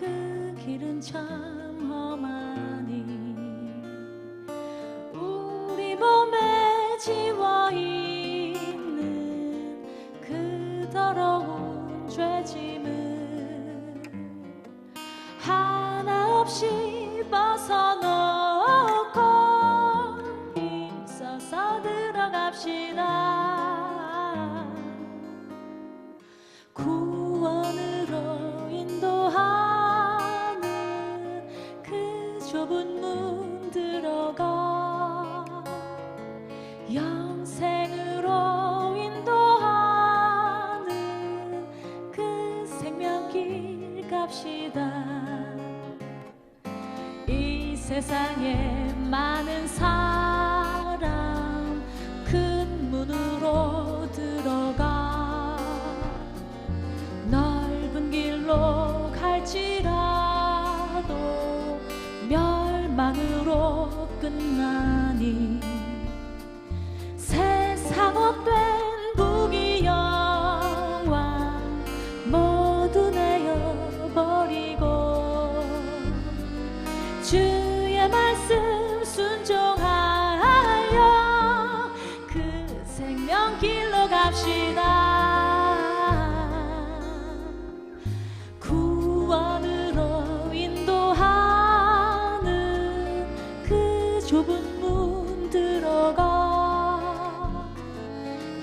그 길은 참 험하니 우리 몸에 지워있는 그 더러운 죄짐은 하나 없이 벗어놓고 힘써서 들어갑시다. 구원으로 인도하는 그 좁은 문 들어가 영생으로 인도하는 그 생명길 갑시다. 이 세상에 많은 사람 큰 문으로 들어가 넓은 길로 갈지라도 멸망으로 끝나니 세상 헛된 부귀영화 모두 내어버리고 주의 말씀 순종하여 그 생명길로 갑시다. 구원으로 인도하는 그 좁은 문 들어가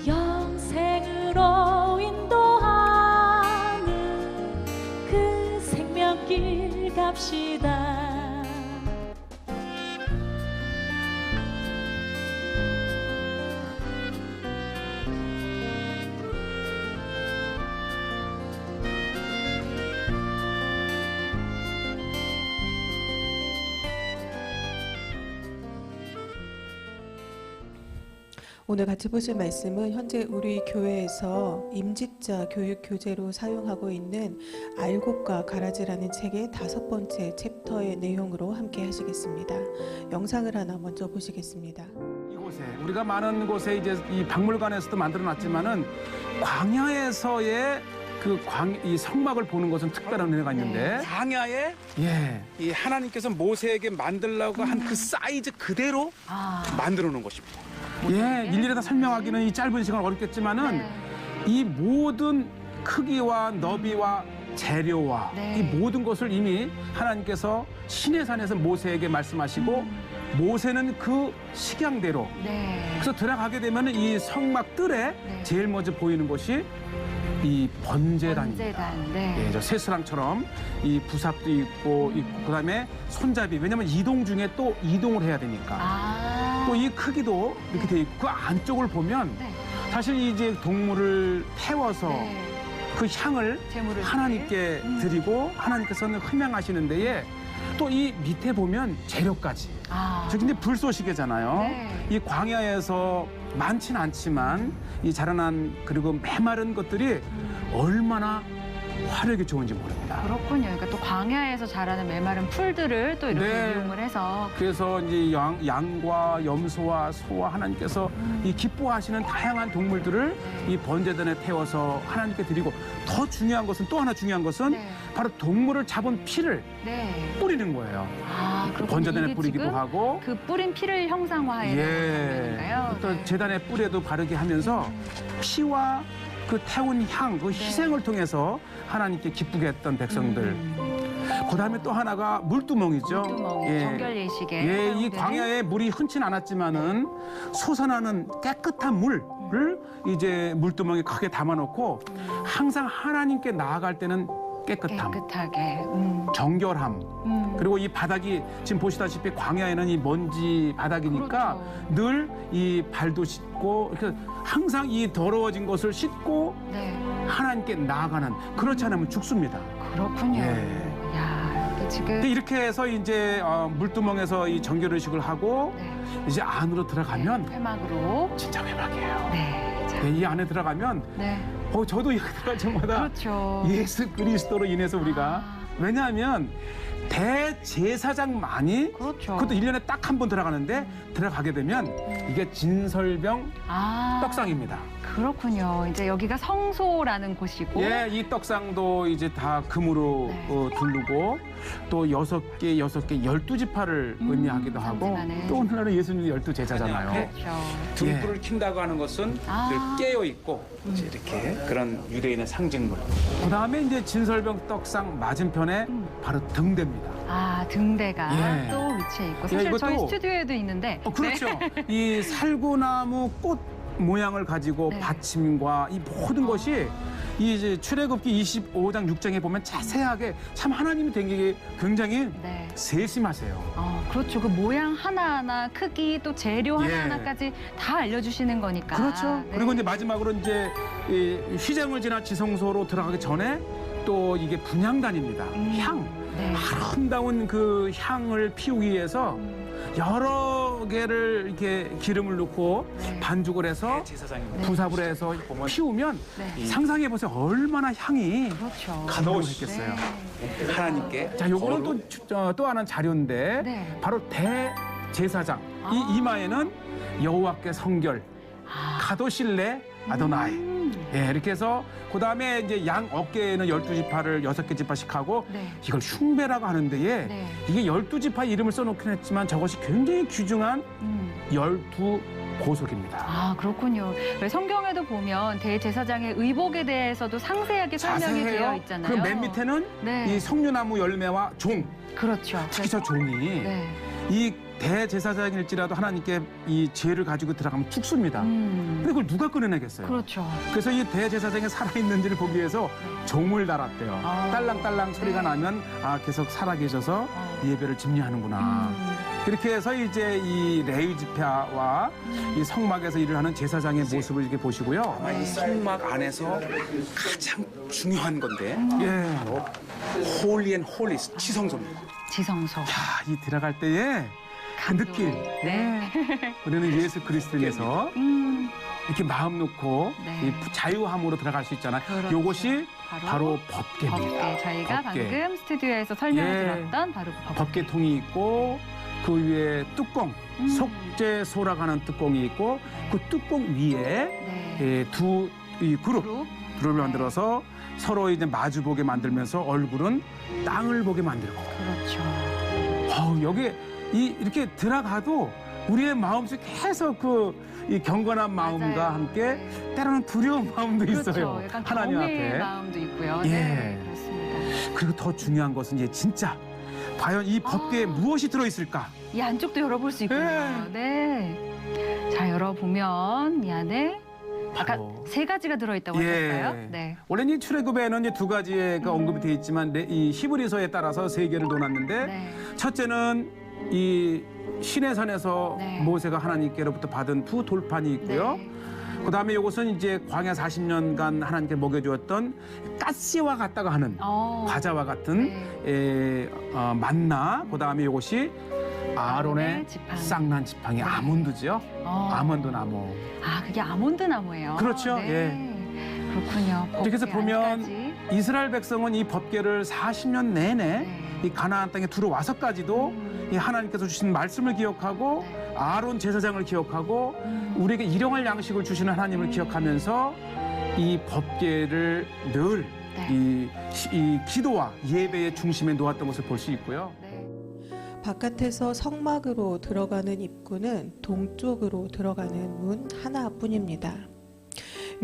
영생으로 인도하는 그 생명길 갑시다. 오늘 같이 보실 말씀은 현재 우리 교회에서 임직자 교육 교재로 사용하고 있는 알곡과 가라지라는 책의 5번째 챕터의 내용으로 함께 하시겠습니다. 영상을 하나 먼저 보시겠습니다. 이곳에 우리가 많은 곳에 이제 이 박물관에서도 만들어놨지만은 광야에서의 이 성막을 보는 것은 특별한 은혜가 있는데 광야에 예. 이 하나님께서 모세에게 만들라고 한 그 사이즈 그대로 만들어 놓은 것입니다. 예, 일일이 다 설명하기는 이 짧은 시간 어렵겠지만은 이 모든 크기와 너비와 재료와 이 모든 것을 이미 하나님께서 시내산에서 모세에게 말씀하시고 모세는 그 식양대로 그래서 들어가게 되면 이 성막 뜰에 제일 먼저 보이는 것이 이 번제단입니다. 예, 저 새스랑처럼 이 부삽도 있고 그다음에 손잡이. 왜냐하면 이동 중에 또 이동을 해야 되니까. 또 이 크기도 이렇게 돼 있고 그 안쪽을 보면 사실 이제 동물을 태워서 그 향을 하나님께 드리고 하나님께서는 흠양하시는 데에 또 이 밑에 보면 재료까지. 저기 이제 불쏘시개잖아요. 이 광야에서 많지는 않지만 이 자라난 그리고 메마른 것들이 얼마나 화력이 좋은지 모릅니다. 그렇군요. 그러니까 또 광야에서 자라는 메마른 풀들을 또 이렇게 이용을 해서 그래서 이제 양과 염소와 소와 하나님께서 이 기뻐하시는 다양한 동물들을 이 번제단에 태워서 하나님께 드리고 더 중요한 것은 또 하나 중요한 것은 바로 동물을 잡은 피를 뿌리는 거예요. 번제단에 뿌리기도 하고 그 뿌린 피를 형상화해서 장면인가요? 또 제단의 뿔에도 바르게 하면서 피와 그 태운 향, 그 희생을 통해서 하나님께 기쁘게 했던 백성들. 그다음에 또 하나가 물두멍이죠. 물두멍이 정결 예식에 이 사용되는. 광야에 물이 흔치 않았지만은 솟아나는 깨끗한 물을 이제 물두멍에 크게 담아놓고 항상 하나님께 나아갈 때는 깨끗하게 정결함. 그리고 이 바닥이 지금 보시다시피 광야에는 이 먼지 바닥이니까 늘 이 발도 씻고 이렇게 항상 이 더러워진 것을 씻고 하나님께 나아가는. 그렇지 않으면 죽습니다. 그렇군요. 야, 지금 이렇게 해서 이제 물두멍에서 이 정결 의식을 하고 이제 안으로 들어가면 회막으로 진짜 회막이에요. 자. 이 안에 들어가면 저도 여기 들어갈 때마다 예수 그리스도로 인해서 우리가 왜냐하면 대제사장만이 그것도 1년에 딱 한 번 들어가는데 들어가게 되면 이게 진설병 떡상입니다. 그렇군요. 이제 여기가 성소라는 곳이고. 예, 이 떡상도 이제 다 금으로 네. 두르고 또 6개 12지파를 의미하기도 하고 상징하는. 또 오늘날은 예수님 12제자잖아요. 네. 그렇죠. 등불을 킨다고 하는 것은 아. 늘 깨어 있고 이제 이렇게 그런 유대인의 상징물. 그다음에 이제 진설병 떡상 맞은편에 바로 등대입니다. 아, 등대가 예. 또 위치해 있고. 사실 이것도- 저희 스튜디오에도 있는데. 그렇죠. 이 살구나무 꽃 모양을 가지고 네. 받침과 이 모든 것이 이 이제 출애굽기 25장 6장에 보면 자세하게 참 하나님이 된 게 굉장히 네. 세심하세요. 그렇죠. 그 모양 하나하나, 크기, 또 재료 예. 하나하나까지 다 알려주시는 거니까. 그렇죠. 네. 그리고 이제 마지막으로 이제 이 휘장을 지나 지성소로 들어가기 전에 또 이게 분향단입니다. 향. 네. 아름다운 그 향을 피우기 위해서 여러 개를 이렇게 기름을 넣고 네. 반죽을 해서 제사장입니다. 부삽을 해서 피우면 네. 상상해 보세요. 얼마나 향이 그렇죠. 가득했겠어요. 네. 하나님께 자, 요거는 거룩. 또 하나는 자료인데 네. 바로 대제사장. 이 이마에는 여호와께 성결, 아. 가도실레 아도나이. 예, 이렇게 해서 그다음에 이제 양 어깨에는 12지파를 6개 지파씩 하고 네. 이걸 흉배라고 하는데에 네. 이게 12지파 이름을 써놓긴 했지만 저것이 굉장히 귀중한 12고속입니다. 아, 그렇군요. 왜 성경에도 보면 대제사장의 의복에 대해서도 상세하게 설명이 되어 있잖아요. 그리고 맨 밑에는 네. 이 석류나무 열매와 종, 그렇죠. 특히 저 종이 네. 이 대제사장일지라도 하나님께 이 죄를 가지고 들어가면 죽습니다. 근데 그걸 누가 끊어내겠어요? 그렇죠. 그래서 이 대제사장이 살아있는지를 보기 위해서 종을 달았대요. 아. 딸랑딸랑 소리가 네. 나면 계속 살아계셔서 예배를 집리하는구나. 음. 그렇게 해서 이제 이 레위 지파와 이 성막에서 일을 하는 제사장의 모습을 이렇게 보시고요. 아마 이 성막 안에서 가장 중요한 건데 예. 바로 홀리 앤 홀리스 지성소입니다. 지성소. 야, 이 들어갈 때에 그 느낌. 네. 우리는 예수 그리스도에서 이렇게 마음 놓고 네. 이 자유함으로 들어갈 수 있잖아요. 그렇죠. 이것이 바로 법궤입니다. 법궤. 저희가 법궤. 방금 스튜디오에서 설명해 예. 드렸던 바로 법궤. 법궤통이 있고 그 위에 뚜껑, 음. 속죄소라고 하는 뚜껑이 있고 그 뚜껑 위에 네. 두 이 그룹을 그룹. 만들어서 서로 이제 마주보게 만들면서 얼굴은 땅을 보게 만들고. 그렇죠. 여기 이렇게 들어가도 우리의 마음속에 계속 이 경건한 마음과 맞아요. 함께 때로는 두려운 마음도 그렇죠. 있어요. 약간 하나님 경외의 앞에. 마음도 있고요. 예. 네, 그렇습니다. 그리고 더 중요한 것은 이제 진짜 과연 이 법궤에 무엇이 들어있을까? 이 안쪽도 열어볼 수 있군요. 네. 자, 열어보면 이 안에 아까 바로. 3가지가 들어있다고 하셨어요? 네. 원래 이 출애굽에는 이제 2가지의 그 언급이 되어 있지만 이 히브리서에 따라서 3개를 놓았는데 네. 첫째는 이 시내산에서 네. 모세가 하나님께로부터 받은 두 돌판이 있고요. 네. 그다음에 이것은 이제 광야 40년간 하나님께 먹여주었던 가시와 같다고 하는 과자와 같은 만나. 그다음에 이것이 아론의 지팡이. 쌍난 지팡이 아몬드죠. 아몬드 나무. 아, 그게 아몬드 나무예요. 그렇죠. 네. 그렇군요. 그래서 법궤 보면 안까지. 이스라엘 백성은 이 법궤를 40년 내내 네. 이 가나안 땅에 들어와서까지도 이 하나님께서 주신 말씀을 기억하고 네. 아론 제사장을 기억하고 우리에게 일용할 양식을 주시는 하나님을 기억하면서 이 법궤를 늘 네. 이 기도와 예배의 중심에 놓았던 것을 볼 수 있고요. 네. 바깥에서 성막으로 들어가는 입구는 동쪽으로 들어가는 문 하나뿐입니다.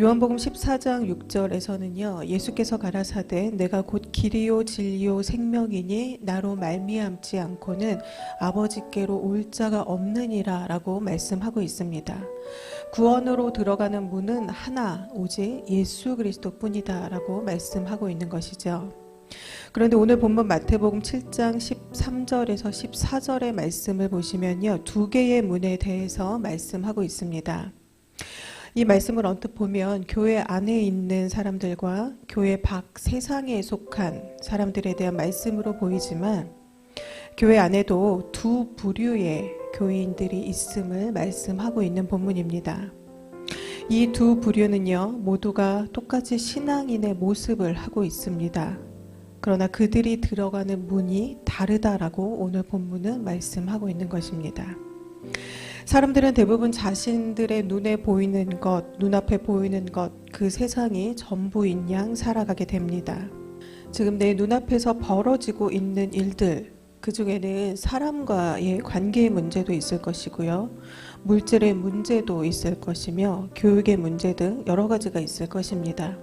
요한복음 14장 6절에서는요. 예수께서 가라사대 내가 곧 길이요 진리요 생명이니 나로 말미암지 않고는 아버지께로 올 자가 없느니라 라고 말씀하고 있습니다. 구원으로 들어가는 문은 하나 오직 예수 그리스도뿐이다 라고 말씀하고 있는 것이죠. 그런데 오늘 본문 마태복음 7장 13절에서 14절의 말씀을 보시면요. 2개의 문에 대해서 말씀하고 있습니다. 이 말씀을 언뜻 보면 교회 안에 있는 사람들과 교회 밖 세상에 속한 사람들에 대한 말씀으로 보이지만 교회 안에도 두 부류의 교인들이 있음을 말씀하고 있는 본문입니다. 이 두 부류는요, 모두가 똑같이 신앙인의 모습을 하고 있습니다. 그러나 그들이 들어가는 문이 다르다라고 오늘 본문은 말씀하고 있는 것입니다. 사람들은 대부분 자신들의 눈에 보이는 것, 눈앞에 보이는 것, 그 세상이 전부인 양 살아가게 됩니다. 지금 내 눈앞에서 벌어지고 있는 일들, 그 중에는 사람과의 관계의 문제도 있을 것이고요. 물질의 문제도 있을 것이며 교육의 문제 등 여러 가지가 있을 것입니다.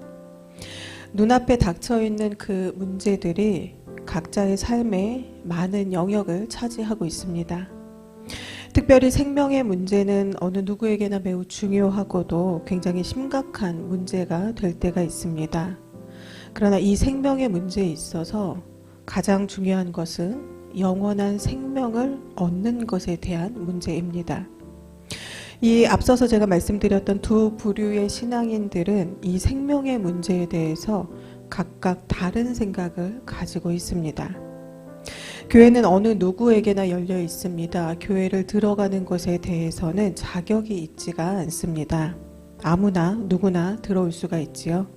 눈앞에 닥쳐있는 그 문제들이 각자의 삶에 많은 영역을 차지하고 있습니다. 특별히 생명의 문제는 어느 누구에게나 매우 중요하고도 굉장히 심각한 문제가 될 때가 있습니다. 그러나 이 생명의 문제에 있어서 가장 중요한 것은 영원한 생명을 얻는 것에 대한 문제입니다. 이 앞서서 제가 말씀드렸던 두 부류의 신앙인들은 이 생명의 문제에 대해서 각각 다른 생각을 가지고 있습니다. 교회는 어느 누구에게나 열려 있습니다. 교회를 들어가는 것에 대해서는 자격이 있지가 않습니다. 아무나 누구나 들어올 수가 있지요.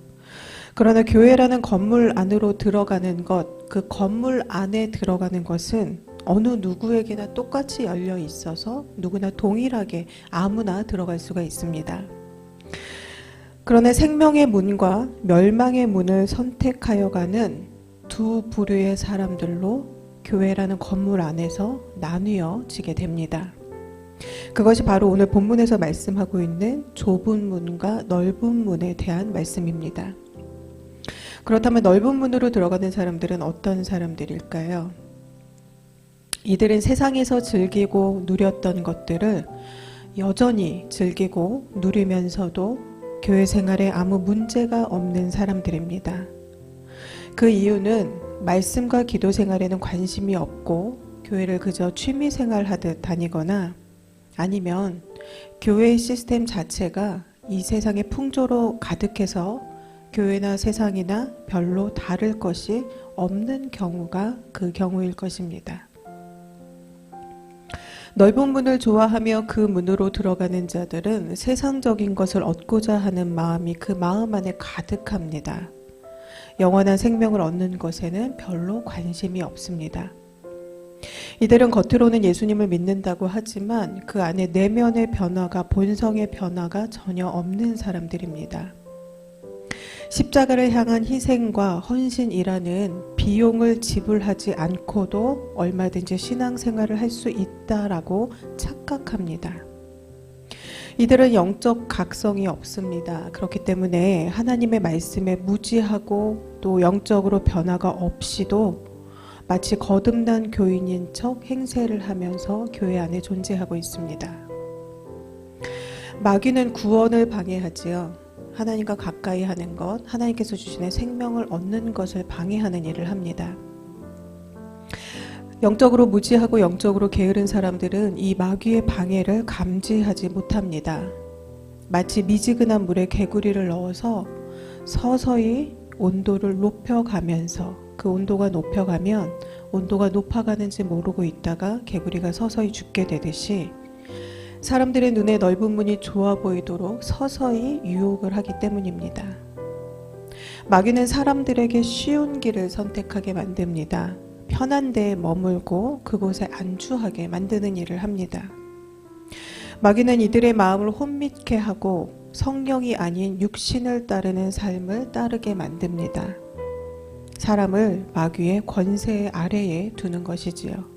그러나 교회라는 건물 안으로 들어가는 것, 그 건물 안에 들어가는 것은 어느 누구에게나 똑같이 열려 있어서 누구나 동일하게 아무나 들어갈 수가 있습니다. 그러나 생명의 문과 멸망의 문을 선택하여 가는 두 부류의 사람들로 교회라는 건물 안에서 나뉘어지게 됩니다. 그것이 바로 오늘 본문에서 말씀하고 있는 좁은 문과 넓은 문에 대한 말씀입니다. 그렇다면 넓은 문으로 들어가는 사람들은 어떤 사람들일까요? 이들은 세상에서 즐기고 누렸던 것들을 여전히 즐기고 누리면서도 교회 생활에 아무 문제가 없는 사람들입니다. 그 이유는 말씀과 기도 생활에는 관심이 없고 교회를 그저 취미 생활하듯 다니거나 아니면 교회의 시스템 자체가 이 세상의 풍조로 가득해서 교회나 세상이나 별로 다를 것이 없는 경우가 그 경우일 것입니다. 넓은 문을 좋아하며 그 문으로 들어가는 자들은 세상적인 것을 얻고자 하는 마음이 그 마음 안에 가득합니다. 영원한 생명을 얻는 것에는 별로 관심이 없습니다. 이들은 겉으로는 예수님을 믿는다고 하지만 그 안에 내면의 변화가, 본성의 변화가 전혀 없는 사람들입니다. 십자가를 향한 희생과 헌신이라는 비용을 지불하지 않고도 얼마든지 신앙생활을 할 수 있다라고 착각합니다. 이들은 영적 각성이 없습니다. 그렇기 때문에 하나님의 말씀에 무지하고 또 영적으로 변화가 없이도 마치 거듭난 교인인 척 행세를 하면서 교회 안에 존재하고 있습니다. 마귀는 구원을 방해하지요. 하나님과 가까이 하는 것, 하나님께서 주시는 생명을 얻는 것을 방해하는 일을 합니다. 영적으로 무지하고 영적으로 게으른 사람들은 이 마귀의 방해를 감지하지 못합니다. 마치 미지근한 물에 개구리를 넣어서 서서히 온도를 높여가면서 그 온도가 높여가면 온도가 높아가는지 모르고 있다가 개구리가 서서히 죽게 되듯이 사람들의 눈에 넓은 문이 좋아 보이도록 서서히 유혹을 하기 때문입니다. 마귀는 사람들에게 쉬운 길을 선택하게 만듭니다. 편한 데에 머물고 그곳에 안주하게 만드는 일을 합니다. 마귀는 이들의 마음을 혼미케 하고 성령이 아닌 육신을 따르는 삶을 따르게 만듭니다. 사람을 마귀의 권세 아래에 두는 것이지요.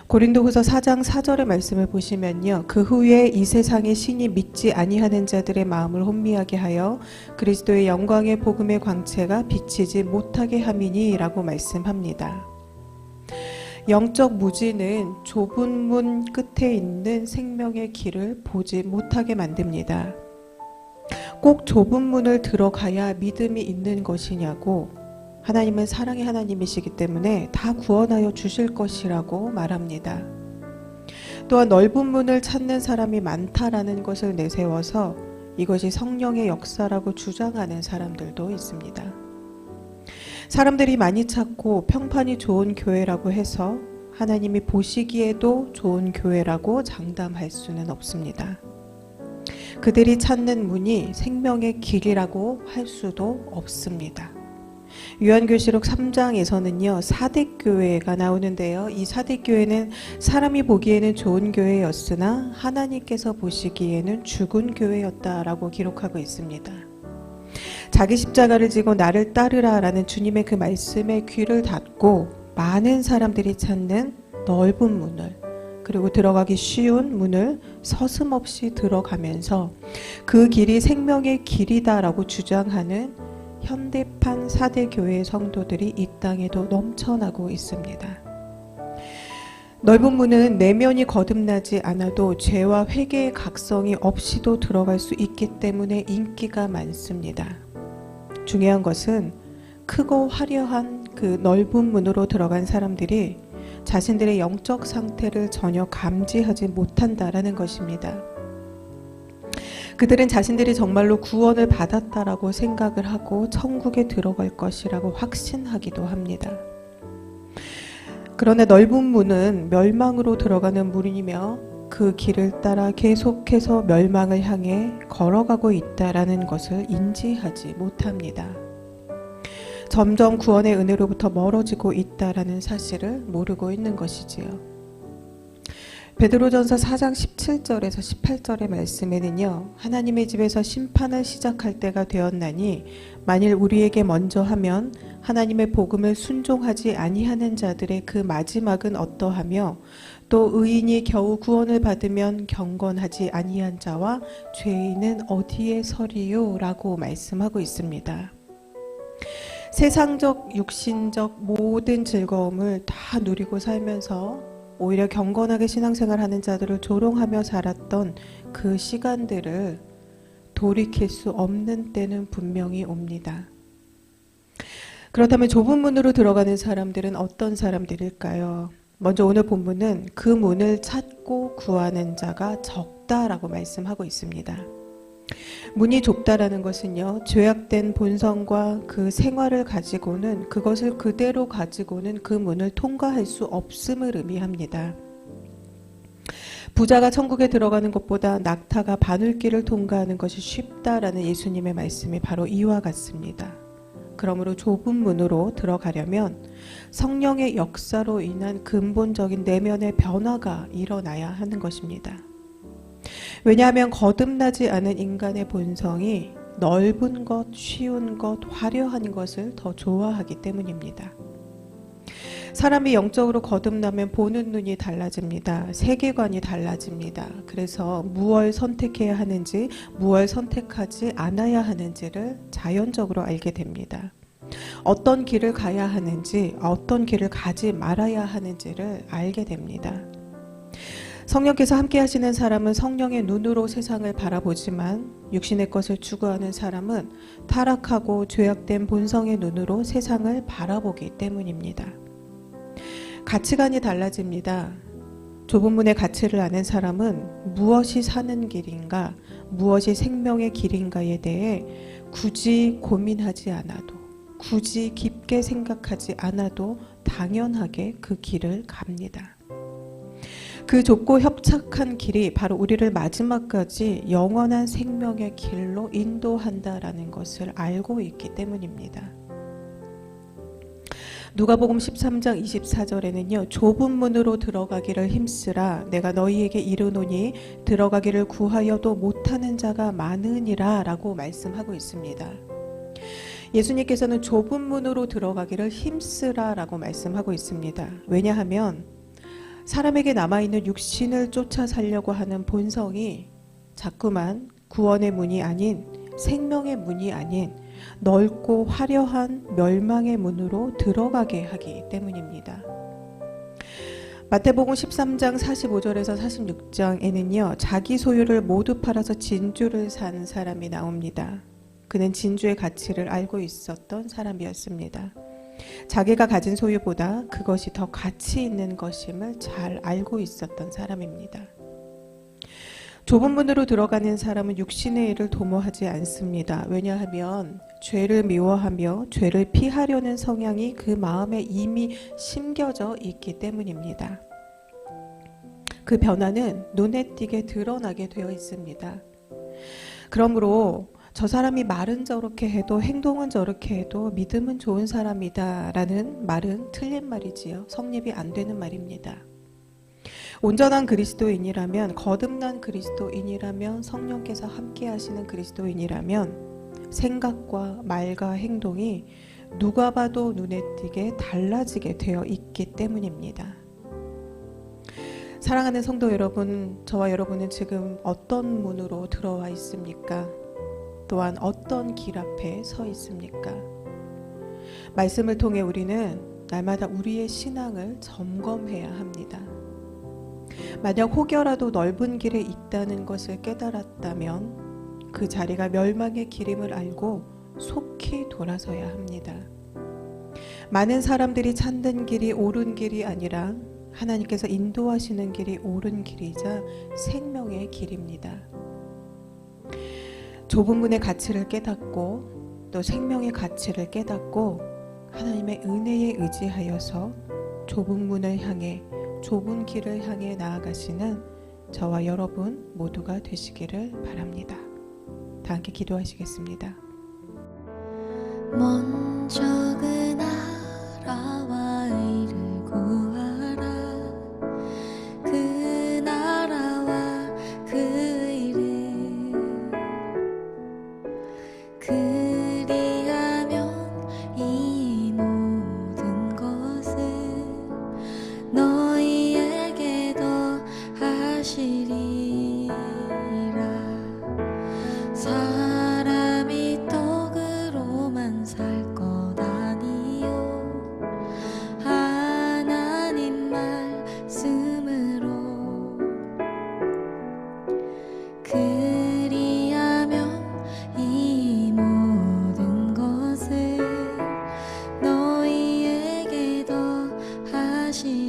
고린도후서 4장 4절의 말씀을 보시면요. 그 후에 이 세상의 신이 믿지 아니하는 자들의 마음을 혼미하게 하여 그리스도의 영광의 복음의 광채가 비치지 못하게 함이니 라고 말씀합니다. 영적 무지는 좁은 문 끝에 있는 생명의 길을 보지 못하게 만듭니다. 꼭 좁은 문을 들어가야 믿음이 있는 것이냐고, 하나님은 사랑의 하나님이시기 때문에 다 구원하여 주실 것이라고 말합니다. 또한 넓은 문을 찾는 사람이 많다라는 것을 내세워서 이것이 성령의 역사라고 주장하는 사람들도 있습니다. 사람들이 많이 찾고 평판이 좋은 교회라고 해서 하나님이 보시기에도 좋은 교회라고 장담할 수는 없습니다. 그들이 찾는 문이 생명의 길이라고 할 수도 없습니다. 요한계시록 3장에서는요 사대교회가 나오는데요. 이 사대교회는 사람이 보기에는 좋은 교회였으나 하나님께서 보시기에는 죽은 교회였다라고 기록하고 있습니다. 자기 십자가를 지고 나를 따르라 라는 주님의 그 말씀에 귀를 닫고 많은 사람들이 찾는 넓은 문을, 그리고 들어가기 쉬운 문을 서슴없이 들어가면서 그 길이 생명의 길이다라고 주장하는 현대판 사대교회의 성도들이 이 땅에도 넘쳐나고 있습니다. 넓은 문은 내면이 거듭나지 않아도 죄와 회개의 각성이 없이도 들어갈 수 있기 때문에 인기가 많습니다. 중요한 것은 크고 화려한 그 넓은 문으로 들어간 사람들이 자신들의 영적 상태를 전혀 감지하지 못한다라는 것입니다. 그들은 자신들이 정말로 구원을 받았다라고 생각을 하고 천국에 들어갈 것이라고 확신하기도 합니다. 그러나 넓은 문은 멸망으로 들어가는 문이며 그 길을 따라 계속해서 멸망을 향해 걸어가고 있다라는 것을 인지하지 못합니다. 점점 구원의 은혜로부터 멀어지고 있다라는 사실을 모르고 있는 것이지요. 베드로전서 4장 17절에서 18절의 말씀에는요, 하나님의 집에서 심판을 시작할 때가 되었나니 만일 우리에게 먼저 하면 하나님의 복음을 순종하지 아니하는 자들의 그 마지막은 어떠하며 또 의인이 겨우 구원을 받으면 경건하지 아니한 자와 죄인은 어디에 서리요? 라고 말씀하고 있습니다. 세상적, 육신적 모든 즐거움을 다 누리고 살면서 오히려 경건하게 신앙생활하는 자들을 조롱하며 살았던 그 시간들을 돌이킬 수 없는 때는 분명히 옵니다. 그렇다면 좁은 문으로 들어가는 사람들은 어떤 사람들일까요? 먼저 오늘 본문은 그 문을 찾고 구하는 자가 적다라고 말씀하고 있습니다. 문이 좁다라는 것은요, 죄악된 본성과 그 생활을 가지고는, 그것을 그대로 가지고는 그 문을 통과할 수 없음을 의미합니다. 부자가 천국에 들어가는 것보다 낙타가 바늘길을 통과하는 것이 쉽다라는 예수님의 말씀이 바로 이와 같습니다. 그러므로 좁은 문으로 들어가려면 성령의 역사로 인한 근본적인 내면의 변화가 일어나야 하는 것입니다. 왜냐하면 거듭나지 않은 인간의 본성이 넓은 것, 쉬운 것, 화려한 것을 더 좋아하기 때문입니다. 사람이 영적으로 거듭나면 보는 눈이 달라집니다. 세계관이 달라집니다. 그래서 무엇을 선택해야 하는지, 무엇을 선택하지 않아야 하는지를 자연적으로 알게 됩니다. 어떤 길을 가야 하는지, 어떤 길을 가지 말아야 하는지를 알게 됩니다. 성령께서 함께 하시는 사람은 성령의 눈으로 세상을 바라보지만 육신의 것을 추구하는 사람은 타락하고 죄악된 본성의 눈으로 세상을 바라보기 때문입니다. 가치관이 달라집니다. 좁은 문의 가치를 아는 사람은 무엇이 사는 길인가, 무엇이 생명의 길인가에 대해 굳이 고민하지 않아도, 굳이 깊게 생각하지 않아도 당연하게 그 길을 갑니다. 그 좁고 협착한 길이 바로 우리를 마지막까지 영원한 생명의 길로 인도한다라는 것을 알고 있기 때문입니다. 누가복음 13장 24절에는요, 좁은 문으로 들어가기를 힘쓰라. 내가 너희에게 이르노니 들어가기를 구하여도 못하는 자가 많으니라 라고 말씀하고 있습니다. 예수님께서는 좁은 문으로 들어가기를 힘쓰라 라고 말씀하고 있습니다. 왜냐하면 사람에게 남아있는 육신을 쫓아 살려고 하는 본성이 자꾸만 구원의 문이 아닌, 생명의 문이 아닌 넓고 화려한 멸망의 문으로 들어가게 하기 때문입니다. 마태복음 13장 45절에서 46장에는요, 자기 소유를 모두 팔아서 진주를 산 사람이 나옵니다. 그는 진주의 가치를 알고 있었던 사람이었습니다. 자기가 가진 소유보다 그것이 더 가치 있는 것임을 잘 알고 있었던 사람입니다. 좁은 문으로 들어가는 사람은 육신의 일을 도모하지 않습니다. 왜냐하면 죄를 미워하며 죄를 피하려는 성향이 그 마음에 이미 심겨져 있기 때문입니다. 그 변화는 눈에 띄게 드러나게 되어 있습니다. 그러므로 저 사람이 말은 저렇게 해도 행동은 저렇게 해도 믿음은 좋은 사람이다 라는 말은 틀린 말이지요. 성립이 안 되는 말입니다. 온전한 그리스도인이라면, 거듭난 그리스도인이라면, 성령께서 함께 하시는 그리스도인이라면 생각과 말과 행동이 누가 봐도 눈에 띄게 달라지게 되어 있기 때문입니다. 사랑하는 성도 여러분, 저와 여러분은 지금 어떤 문으로 들어와 있습니까? 또한 어떤 길 앞에 서 있습니까? 말씀을 통해 우리는 날마다 우리의 신앙을 점검해야 합니다. 만약 혹여라도 넓은 길에 있다는 것을 깨달았다면 그 자리가 멸망의 길임을 알고 속히 돌아서야 합니다. 많은 사람들이 찾는 길이 옳은 길이 아니라 하나님께서 인도하시는 길이 옳은 길이자 생명의 길입니다. 좁은 문의 가치를 깨닫고 또 생명의 가치를 깨닫고 하나님의 은혜에 의지하여서 좁은 문을 향해, 좁은 길을 향해 나아가시는 저와 여러분 모두가 되시기를 바랍니다. 다 함께 기도하시겠습니다. 먼저 그 나라와 의를 구하라. 그 나라와 그 의를, 그리하면 이 모든 것을 너희에게 더하시리라. 사람이 떡으로만 살 것 아니요 하나님 말씀으로. 그리하면 이 모든 것을 너희에게 더하시리라.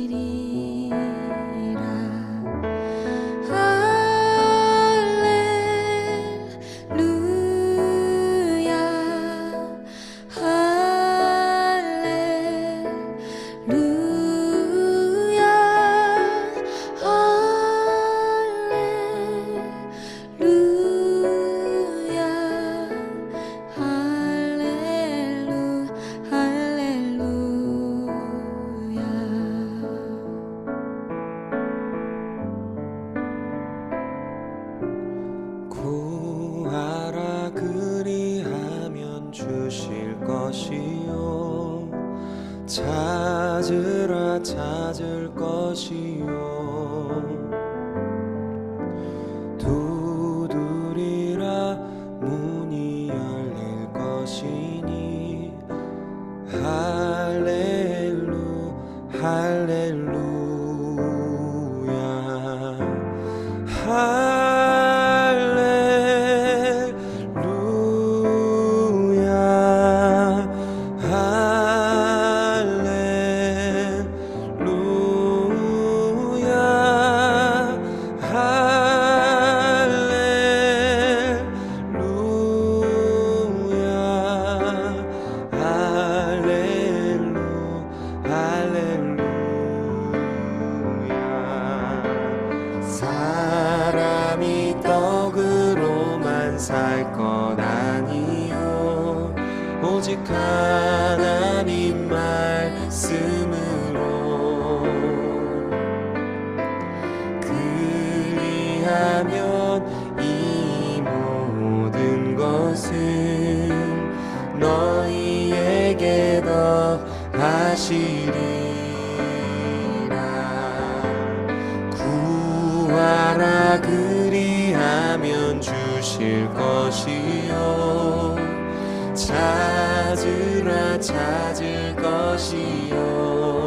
구하라 그리하면 주실 것이요 찾으라 찾을 것이요 두드리라 문이 열릴 것이니 할렐루 할렐루야 사람이 떡으로만 살 것 아니요 오직 하나님 말씀으로. 그리하면 이 모든 것은 너희에게 더하시리라. 구하라 그리하면 주실 것이요 찾으라 찾을 것이요